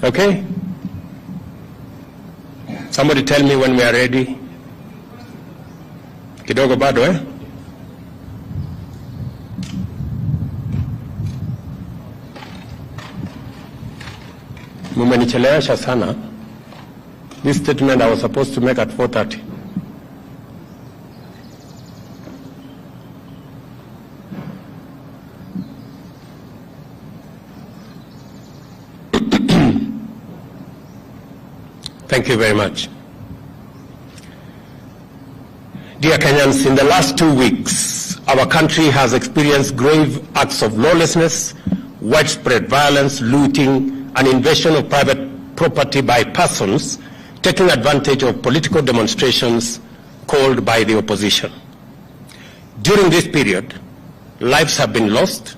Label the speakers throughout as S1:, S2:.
S1: Okay? Somebody tell me when we are ready. Kidogo bado, eh? Mumenichelewesha sana. This statement I was supposed to make at 4:30. Thank you very much. Dear Kenyans, in the last 2 weeks, our country has experienced grave acts of lawlessness, widespread violence, looting, and invasion of private property by persons taking advantage of political demonstrations called by the opposition. During this period, lives have been lost,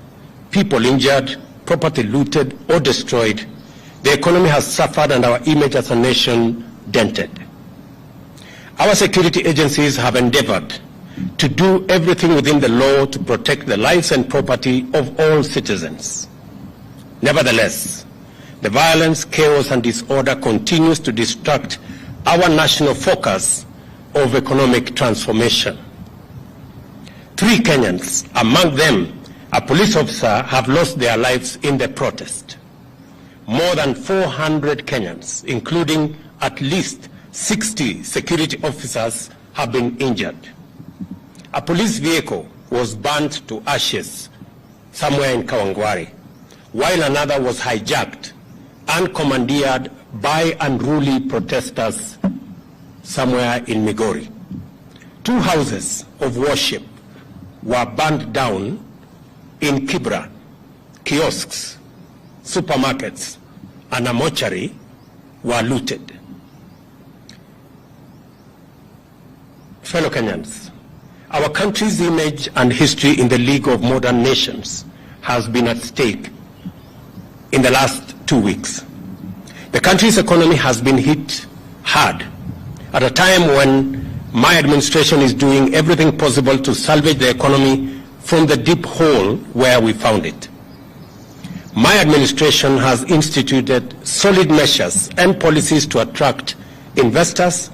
S1: people injured, property looted or destroyed. The economy has suffered and our image as a nation dented. Our security agencies have endeavored to do everything within the law to protect the lives and property of all citizens. Nevertheless, the violence, chaos, and disorder continues to distract our national focus of economic transformation. 3 Kenyans, among them a police officer, have lost their lives in the protest. More than 400 Kenyans, including at least 60 security officers, have been injured. A police vehicle was burnt to ashes somewhere in Kawangware, while another was hijacked and commandeered by unruly protesters somewhere in Migori. 2 houses of worship were burned down in Kibra. Kiosks, supermarkets, and a mortuary were looted. Fellow Kenyans, our country's image and history in the League of Modern Nations has been at stake in the last 2 weeks. The country's economy has been hit hard at a time when my administration is doing everything possible to salvage the economy from the deep hole where we found it. My administration has instituted solid measures and policies to attract investors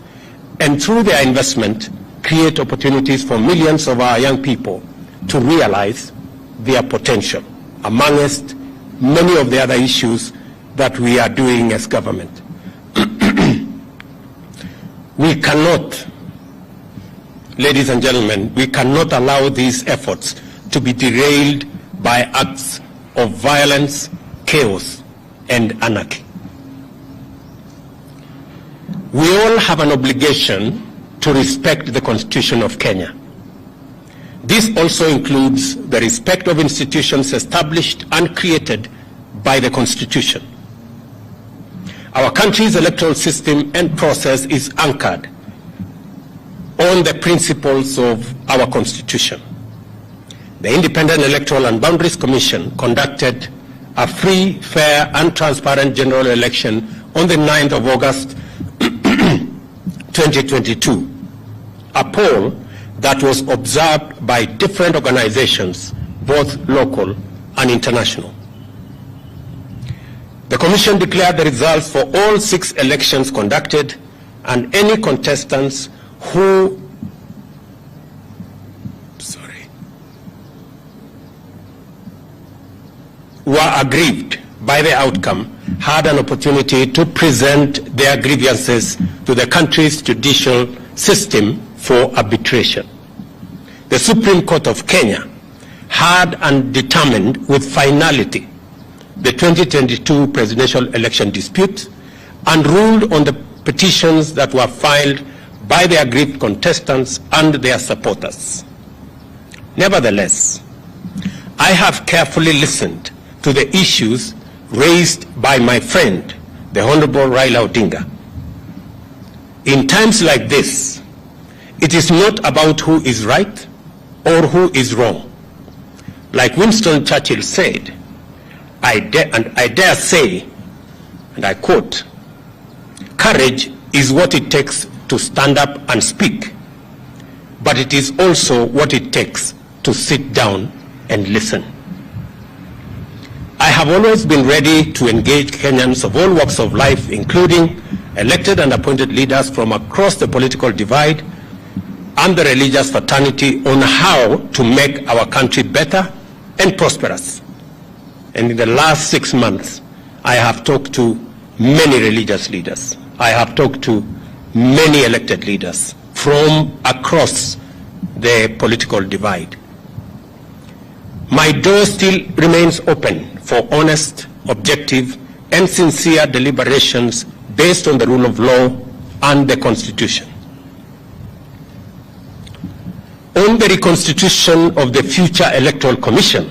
S1: and through their investment create opportunities for millions of our young people to realize their potential, amongst many of the other issues that we are doing as government. We cannot, ladies and gentlemen, we cannot allow these efforts to be derailed by acts of violence, chaos, and anarchy. We all have an obligation to respect the Constitution of Kenya. This also includes the respect of institutions established and created by the Constitution. Our country's electoral system and process is anchored on the principles of our Constitution. The Independent Electoral and Boundaries Commission conducted a free, fair, and transparent general election on the 9th of August 2022, a poll that was observed by different organizations, both local and international. The Commission declared the results for all 6 elections conducted, and any contestants who were aggrieved by the outcome had an opportunity to present their grievances to the country's judicial system for arbitration. The Supreme Court of Kenya had and determined with finality the 2022 presidential election dispute and ruled on the petitions that were filed by the aggrieved contestants and their supporters. Nevertheless, I have carefully listened to the issues raised by my friend, the Honorable Raila Odinga. In times like this, it is not about who is right or who is wrong. Like Winston Churchill said, I dare say, and I quote, "Courage is what it takes to stand up and speak, but it is also what it takes to sit down and listen." I have always been ready to engage Kenyans of all walks of life, including elected and appointed leaders from across the political divide and the religious fraternity, on how to make our country better and prosperous. And in the last 6 months, I have talked to many religious leaders. I have talked to many elected leaders from across the political divide. My door still remains open for honest, objective, and sincere deliberations based on the rule of law and the Constitution. On the reconstitution of the future Electoral Commission,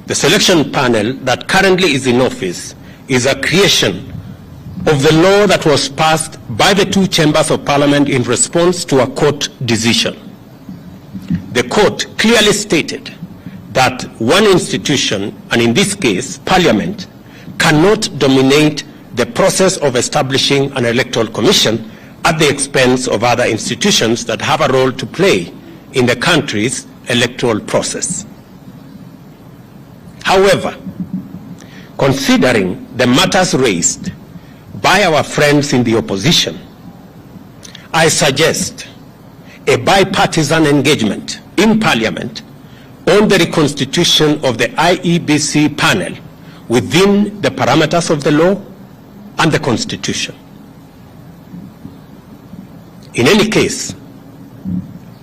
S1: the selection panel that currently is in office is a creation of the law that was passed by the two chambers of Parliament in response to a court decision. The court clearly stated that one institution, and in this case, Parliament, cannot dominate the process of establishing an electoral commission at the expense of other institutions that have a role to play in the country's electoral process. However, considering the matters raised by our friends in the opposition, I suggest a bipartisan engagement in Parliament on the reconstitution of the IEBC panel within the parameters of the law and the Constitution. In any case,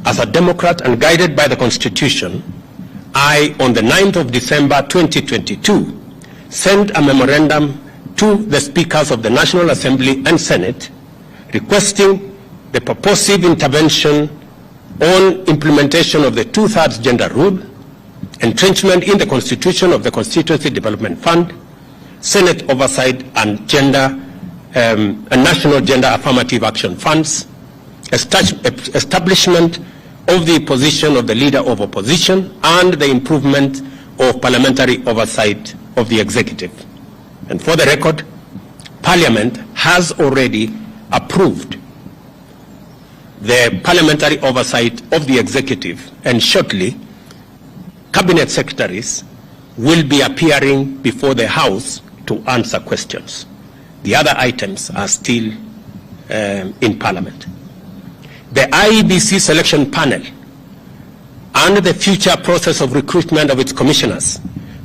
S1: as a Democrat and guided by the Constitution, I, on the 9th of December 2022, sent a memorandum to the Speakers of the National Assembly and Senate requesting the purposive intervention on implementation of the 2/3 gender rule, entrenchment in the Constitution of the Constituency Development Fund, Senate oversight and national gender affirmative action funds, establishment of the position of the Leader of Opposition, and the improvement of parliamentary oversight of the executive. And for the record, Parliament has already approved the parliamentary oversight of the executive, and shortly, cabinet secretaries will be appearing before the House to answer questions. The other items are still in Parliament. The IEBC selection panel and the future process of recruitment of its commissioners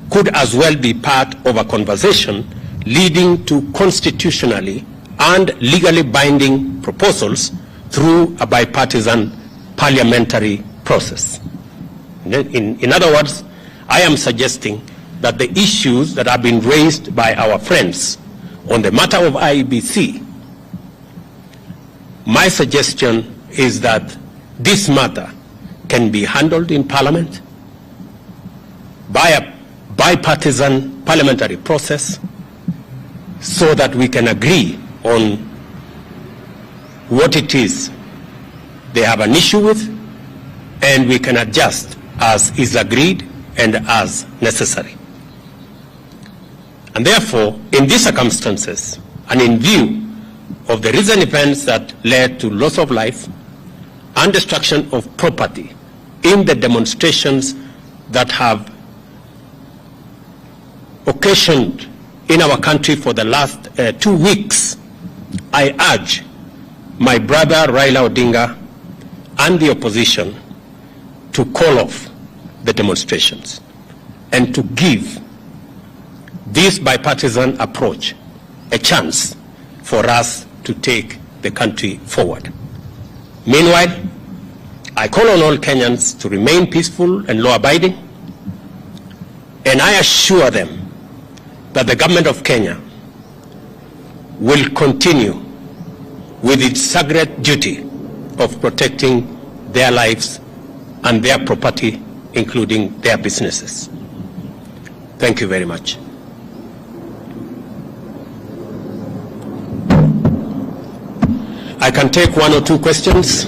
S1: could as well be part of a conversation leading to constitutionally and legally binding proposals through a bipartisan parliamentary process. In other words, I am suggesting that the issues that have been raised by our friends on the matter of IEBC, my suggestion is that this matter can be handled in Parliament by a bipartisan parliamentary process so that we can agree on what it is they have an issue with, and we can adjust as is agreed and as necessary. And therefore, in these circumstances, and in view of the recent events that led to loss of life and destruction of property in the demonstrations that have occasioned in our country for the last 2 weeks, I urge my brother Raila Odinga and the opposition to call off the demonstrations and to give this bipartisan approach a chance for us to take the country forward. Meanwhile, I call on all Kenyans to remain peaceful and law-abiding, and I assure them that the government of Kenya will continue with its sacred duty of protecting their lives and their property, including their businesses. Thank you very much. I can take 1 or 2 questions.